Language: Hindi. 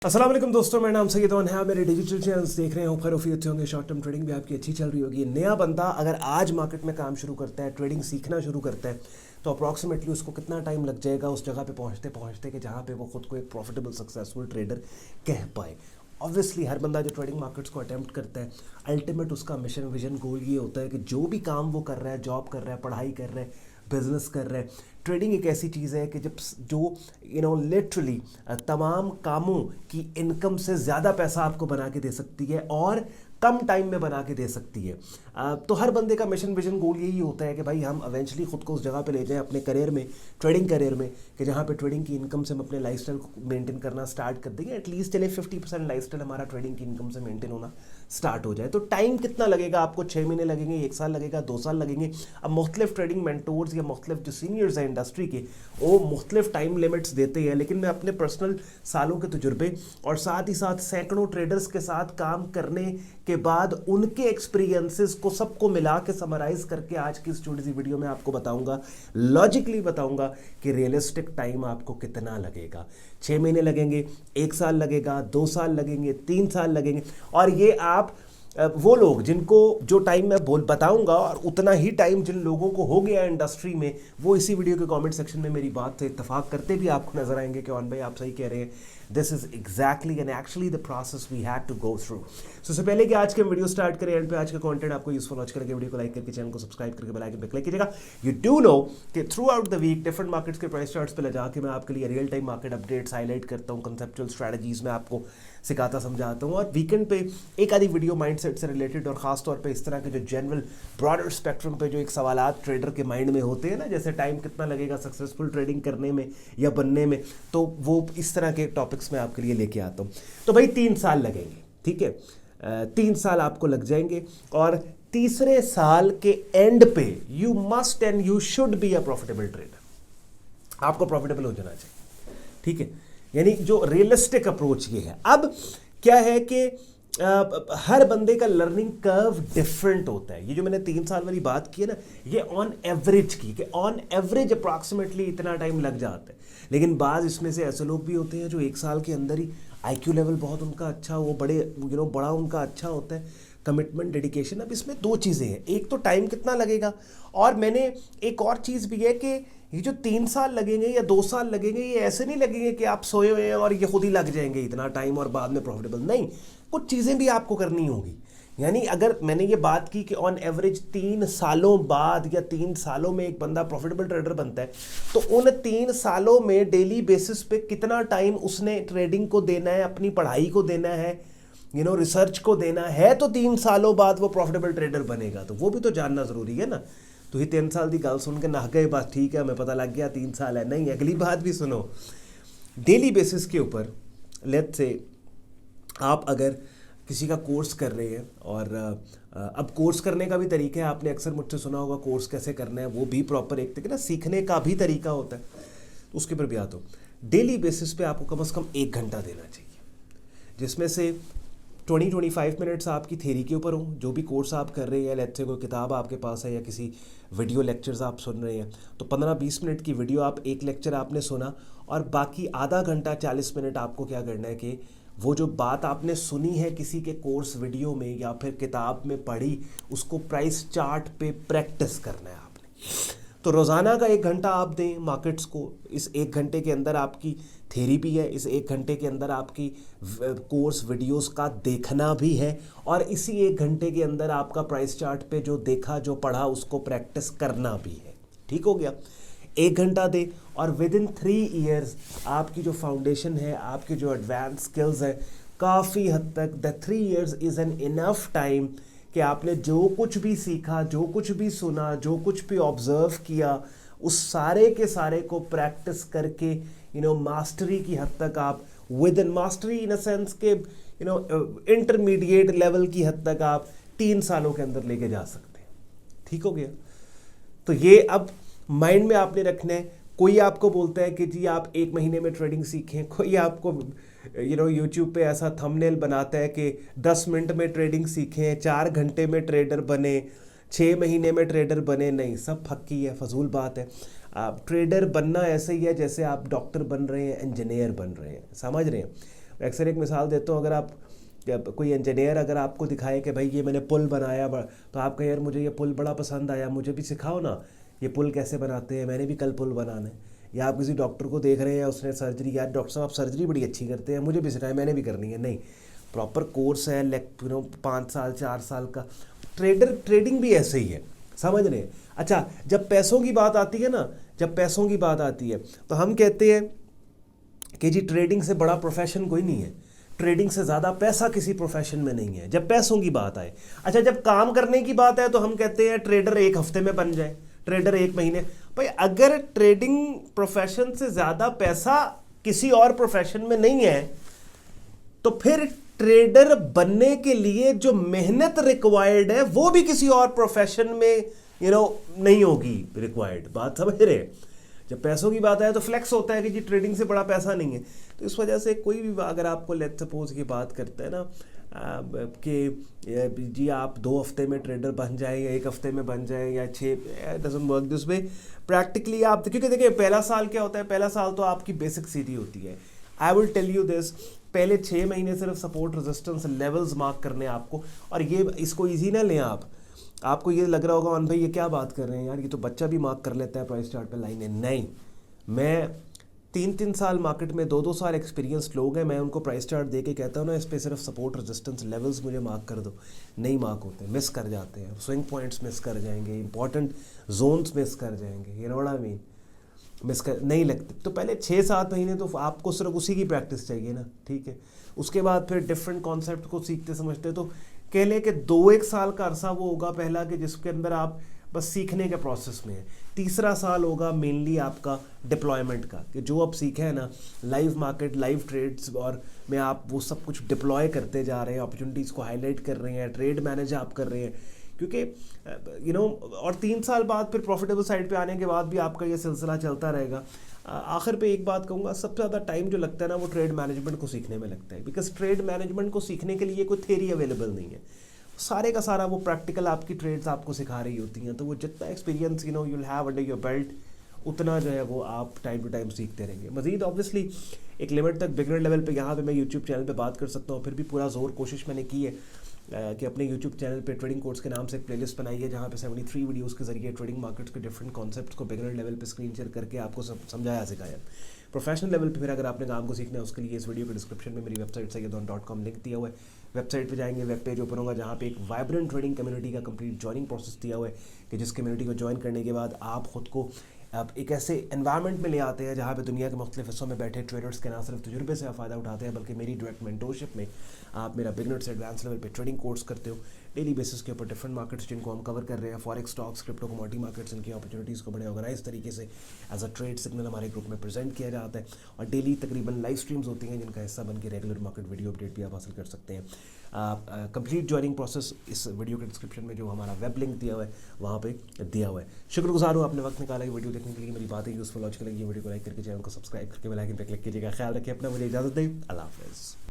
अस्सलाम वालेकुम दोस्तों, मेरा नाम सैयद है। आप मेरे डिजिटल चैनल्स देख रहे हैं। खैर अच्छे होंगे। शॉर्ट टर्म ट्रेडिंग भी आपकी अच्छी चल रही होगी। नया बंदा अगर आज मार्केट में काम शुरू करता है, ट्रेडिंग सीखना शुरू करता है, तो अप्रॉक्सीमेटली उसको कितना टाइम लग जाएगा उस जगह पे पहुंचते पहुंचते कि जहाँ पे वो खुद को एक प्रॉफिटेबल सक्सेसफुल ट्रेडर कह पाए। ऑब्वियसली हर बंदा जो ट्रेडिंग मार्केट्स को अटेम्प्ट करता है, अल्टीमेट उसका मिशन विजन गोल ये होता है कि जो भी काम वो कर रहा है, जॉब कर रहा है, पढ़ाई कर रहा है, बिजनेस कर रहे हैं, ट्रेडिंग एक ऐसी चीज़ है कि जब जो लिटरली तमाम कामों की इनकम से ज़्यादा पैसा आपको बना के दे सकती है और कम टाइम में बना के दे सकती है। तो हर बंदे का मिशन विजन गोल यही होता है कि भाई हम इवेंचुअली खुद को उस जगह पे ले जाएं अपने करियर में, ट्रेडिंग करियर में, कि जहाँ पे ट्रेडिंग की इनकम से हम अपने लाइफस्टाइल को मेंटेन करना स्टार्ट कर देंगे। एटलीस्ट चले 50% लाइफस्टाइल हमारा ट्रेडिंग की इनकम से मेंटेन होना स्टार्ट हो जाए। तो टाइम कितना लगेगा आपको? 6 महीने लगेंगे, 1 साल लगेगा, 2 साल लगेंगे। अब मुख्तलिफ ट्रेडिंग मेंटोर्स या मुख्तलिफ जो सीनियर्स हैं इंडस्ट्री के, वो मुख्तलिफ टाइम लिमिट्स देते हैं। लेकिन मैं अपने पर्सनल सालों के तजुर्बे और साथ ही साथ सैकड़ों ट्रेडर्स के साथ काम करने के बाद उनके एक्सपीरियंसेस को सबको मिला के समराइज करके आज की इस छोटी सी वीडियो में आपको बताऊंगा, लॉजिकली बताऊंगा कि रियलिस्टिक टाइम आपको कितना लगेगा। 6 महीने लगेंगे, 1 साल लगेगा, 2 साल लगेंगे, 3 साल लगेंगे। और ये आप वो लोग जिनको जो टाइम मैं बताऊंगा और उतना ही टाइम जिन लोगों को हो गया इंडस्ट्री में, वो इसी वीडियो के कमेंट सेक्शन में मेरी बात से इत्तेफाक करते भी आपको नजर आएंगे कि भाई आप सही कह रहे हैं। This is exactly and actually the process we had to go through. So उससे पहले कि आज के वीडियो स्टार्ट करें, एंड पे आज का कंटेंट आपको यूजफुल वॉच करके वीडियो को लाइक करके चैनल को सब्सक्राइब करके बेल आइकन पे क्लिक कीजिएगा। यू डू नो कि throughout the week different markets के प्राइस चार्ट्स पे ले जाके मैं आपके लिए real time market updates highlight करता हूँ, कंसेप्चुअल स्ट्रैटेजीज में आपको सिखाता समझाता हूँ, और वीकेंड पे एक आधी वीडियो माइंडसेट से रिलेटेड और खास तौर पे इस तरह के जो जनरल ब्रॉडर स्पेक्ट्रम पे जो एक सवालात ट्रेडर के माइंड में होते हैं ना, जैसे टाइम कितना लगेगा सक्सेसफुल ट्रेडिंग करने में या बनने में, तो वो इस तरह के टॉपिक्स में आपके लिए लेके आता हूँ। तो भाई 3 साल लगेंगे, ठीक है, 3 साल आपको लग जाएंगे, और तीसरे साल के एंड पे you must and you should be a profitable trader. आपको प्रॉफिटेबल हो जाना चाहिए, ठीक है। यानी जो रियलिस्टिक अप्रोच ये है। अब क्या है कि हर बंदे का लर्निंग कर्व डिफरेंट होता है। ये जो मैंने 3 साल वाली बात की है ना, ये ऑन एवरेज की, कि ऑन एवरेज अप्रॉक्सीमेटली इतना टाइम लग जाता है। लेकिन बाज़ इसमें से ऐसे लोग भी होते हैं जो 1 साल के अंदर ही IQ लेवल बहुत उनका अच्छा, वो बड़ा उनका अच्छा होता है, कमिटमेंट, डेडिकेशन। अब इसमें 2 चीज़ें हैं, एक तो टाइम कितना लगेगा, और मैंने एक और चीज़ भी है कि ये जो 3 साल लगेंगे या 2 साल लगेंगे, ये ऐसे नहीं लगेंगे कि आप सोए हुए हैं और ये खुद ही लग जाएंगे इतना टाइम और बाद में प्रॉफिटेबल। नहीं, कुछ चीज़ें भी आपको करनी होगी। यानी अगर मैंने ये बात की कि ऑन एवरेज 3 सालों बाद या 3 सालों में एक बंदा प्रॉफिटेबल ट्रेडर बनता है, तो उन 3 सालों में डेली बेसिस पे कितना टाइम उसने ट्रेडिंग को देना है, अपनी पढ़ाई को देना है, रिसर्च को देना है, तो 3 सालों बाद वो प्रॉफिटेबल ट्रेडर बनेगा। तो वो भी तो जानना ज़रूरी है ना। तो ये 3 साल की गल सुन के ना गए, बात ठीक है, हमें पता लग गया 3 साल है। नहीं, अगली बात भी सुनो। डेली बेसिस के ऊपर लेट्स से आप अगर किसी का कोर्स कर रहे हैं, और अब कोर्स करने का भी तरीका है, आपने अक्सर मुझसे सुना होगा कोर्स कैसे करना है, वो भी प्रॉपर एक तरीके ना सीखने का भी तरीका होता है, उसके ऊपर भी आता हूँ। डेली बेसिस पे आपको कम से कम 1 घंटा देना चाहिए, जिसमें से 20-25 मिनट्स आपकी थ्योरी के ऊपर हो। जो भी कोर्स आप कर रहे हैं, लेट्स से कोई किताब आपके पास है या किसी वीडियो लेक्चर्स आप सुन रहे हैं, तो 15-20 मिनट की वीडियो आप, एक लेक्चर आपने सुना, और बाकी आधा घंटा 40 मिनट आपको क्या करना है कि वो जो बात आपने सुनी है किसी के कोर्स वीडियो में या फिर किताब में पढ़ी, उसको प्राइस चार्ट पे प्रैक्टिस करना है आपने। तो रोज़ाना का 1 घंटा आप दें मार्केट्स को। इस 1 घंटे के अंदर आपकी थ्योरी भी है, इस 1 घंटे के अंदर आपकी कोर्स वीडियोस का देखना भी है, और इसी 1 घंटे के अंदर आपका प्राइस चार्ट पे जो देखा, जो पढ़ा, उसको प्रैक्टिस करना भी है। ठीक हो गया? 1 घंटा दे, और विद इन 3 ईयर्स आपकी जो फाउंडेशन है, आपकी जो एडवांस स्किल्स है, काफ़ी हद तक the 3 years is an enough time कि आपने जो कुछ भी सीखा, जो कुछ भी सुना, जो कुछ भी ऑब्जर्व किया, उस सारे के सारे को प्रैक्टिस करके मास्टरी की हद तक आप, with in mastery in a sense के इंटरमीडिएट लेवल की हद तक आप 3 सालों के अंदर लेके जा सकते हैं। ठीक हो गया? तो ये अब माइंड में आपने रखना है। कोई आपको बोलता है कि जी आप 1 महीने में ट्रेडिंग सीखें, कोई आपको यूट्यूब पे ऐसा थंबनेल बनाता है कि 10 मिनट में ट्रेडिंग सीखें, 4 घंटे में ट्रेडर बने, 6 महीने में ट्रेडर बने। नहीं, सब फक्की है, फजूल बात है। आप ट्रेडर बनना ऐसे ही है जैसे आप डॉक्टर बन रहे हैं, इंजीनियर बन रहे हैं, समझ रहे हैं। अक्सर एक मिसाल देता हूँ, अगर आप कोई इंजीनियर अगर आपको दिखाए कि भाई ये मैंने पुल बनाया, तो आप कहें यार मुझे ये पुल बड़ा पसंद आया, मुझे भी सिखाओ ना ये पुल कैसे बनाते हैं, मैंने भी कल पुल बनाना है। या आप किसी डॉक्टर को देख रहे हैं, उसने सर्जरी, यार डॉक्टर साहब आप सर्जरी बड़ी अच्छी करते हैं, मुझे भी सिखाएं, मैंने भी करनी है। नहीं, प्रॉपर कोर्स है, 5 साल 4 साल का। ट्रेडिंग भी ऐसे ही है, समझ रहे हैं। अच्छा, जब पैसों की बात आती है ना, जब पैसों की बात आती है तो हम कहते हैं कि जी ट्रेडिंग से बड़ा प्रोफेशन कोई नहीं है, ट्रेडिंग से ज़्यादा पैसा किसी प्रोफेशन में नहीं है, जब पैसों की बात आए। अच्छा, जब काम करने की बात है तो हम कहते हैं ट्रेडर 1 हफ्ते में बन जाए, ट्रेडर 1 महीने। भाई अगर ट्रेडिंग प्रोफेशन से ज़्यादा पैसा किसी और प्रोफेशन में नहीं है, तो फिर ट्रेडर बनने के लिए जो मेहनत रिक्वायर्ड है वो भी किसी और प्रोफेशन में नहीं होगी रिक्वायर्ड। बात समझ रहे हैं। जब पैसों की बात आए तो फ्लेक्स होता है कि जी ट्रेडिंग से बड़ा पैसा नहीं है। तो इस वजह से कोई भी अगर आपको लेट सपोज की बात करता है ना कि जी आप 2 हफ्ते में ट्रेडर बन जाए या 1 हफ्ते में बन जाए या 6, doesn't work this way practically. आप क्योंकि देखिए पहला साल क्या होता है, पहला साल तो आपकी बेसिक सीधी होती है। I will tell you this, पहले 6 महीने सिर्फ सपोर्ट रेजिस्टेंस लेवल्स मार्क करने आपको। और ये इसको ईजी ना लें आपको ये लग रहा होगा भाई ये क्या बात कर रहे हैं यार, ये तो बच्चा भी मार्क कर लेता है प्राइस चार्ट पे लाइनें। नहीं, मैं 3-3 साल मार्केट में 2-2 साल एक्सपीरियंस लोग हैं, मैं उनको प्राइस चार्ट दे के कहता हूँ ना इस पर सिर्फ सपोर्ट रेजिस्टेंस लेवल्स मुझे मार्क कर दो, नहीं मार्क होते, मिस कर जाते हैं, स्विंग पॉइंट्स मिस कर जाएंगे, इंपॉर्टेंट जोन्स मिस कर जाएंगे, ये know what I mean, miss कर नहीं लगते। तो पहले 6-7 महीने तो आपको सिर्फ उसी की प्रैक्टिस चाहिए ना, ठीक है। उसके बाद फिर डिफरेंट कॉन्सेप्ट को सीखते समझते तो कह लें कि 2-1 साल का अरसा वो होगा पहला कि जिसके अंदर आप बस सीखने के प्रोसेस में है। तीसरा साल होगा मेनली आपका डिप्लॉयमेंट का, कि जो आप सीखे हैं ना लाइव मार्केट, लाइव ट्रेड्स और में आप वो सब कुछ डिप्लॉय करते जा रहे हैं, अपॉर्चुनिटीज़ को हाईलाइट कर रहे हैं, ट्रेड मैनेज आप कर रहे हैं। क्योंकि और 3 साल बाद फिर प्रॉफिटेबल साइड पे आने के बाद भी आपका ये सिलसिला चलता रहेगा। आखिर पे एक बात कहूँगा, सबसे ज़्यादा टाइम जो लगता है ना वो ट्रेड मैनेजमेंट को सीखने में लगता है, बिकॉज ट्रेड मैनेजमेंट को सीखने के लिए कोई थ्योरी अवेलेबल नहीं है, सारे का सारा वो प्रैक्टिकल आपकी ट्रेड्स आपको सिखा रही होती हैं। तो वो जितना experience you will have under your belt, उतना जो है वो आप टाइम टू टाइम सीखते रहेंगे। मजीद ऑब्वियसली एक लिमिट तक बिगनर लेवल पे यहाँ पे मैं यूट्यूब चैनल पे बात कर सकता हूँ, फिर भी पूरा जोर कोशिश मैंने की है कि अपने यूट्यूब चैनल पे ट्रेडिंग कोर्स के नाम से एक प्लेलिस्ट बनाई है जहाँ पे 73 वीडियोस के जरिए ट्रेडिंग मार्केट्स के डिफरेंट कॉन्सेप्ट्स को बिगनर लेवल पे स्क्रीन शेयर करके आपको समझाया सिखाया। प्रोफेशनल लेवल पे फिर अगर आपने काम को सीखना है उसके लिए इस वीडियो के डिस्क्रिप्शन में मेरी वेबसाइट sayyadon.com लिंक दिया हुआ है। वेबसाइट पे जाएंगे, वेब पेज ओपन होगा जहाँ पे एक वाइब्रेंट ट्रेडिंग कम्युनिटी का कंप्लीट जॉइनिंग प्रोसेस दिया हुआ है कि जिस कम्युनिटी को ज्वाइन करने के बाद आप खुद को आप एक ऐसे एनवायरनमेंट में ले आते हैं जहाँ पे दुनिया के मुख्तलिफ हिस्सों में बैठे ट्रेडर्स के ना सिर्फ तजुर्बे से फ़ायदा उठाते हैं बल्कि मेरी डायरेक्ट मेंटोरशिप में आप मेरा बिगनर से एडवांस लेवल पे ट्रेडिंग कोर्स करते हो डेली बेसिस के ऊपर डिफरेंट मार्केट्स जिनको हम कवर कर रहे हैं, forex, stocks, crypto, commodity markets, इनकी अपॉर्चुनिटीज़ को बड़े ऑर्गेनाइज तरीके से एज अ ट्रेड सिग्नल हमारे ग्रुप में प्रेजेंट किया जाता है और डेली तकरीबन लाइव स्ट्रीम्स होती हैं जिनका हिस्सा बन के रेगुलर मार्केट वीडियो अपडेट भी आप हासिल कर सकते हैं। कंप्लीट ज्वाइनिंग प्रोसेस इस वीडियो के डिस्क्रिप्शन में जो हमारा वेब लिंक दिया हुआ है वहाँ पे दिया हुआ है। शुक्रगुजार हूँ आपने वक्त निकाला है वीडियो देखने के लिए। मेरी बातें यूजफुल लॉजिकल लगी, वीडियो को लाइक करके चैनल को सब्सक्राइब करके बेल आइकन पर क्लिक कीजिएगा। ख्याल रखिए अपना, मुझे इजाज़त दें, अल्लाह हाफ़िज़।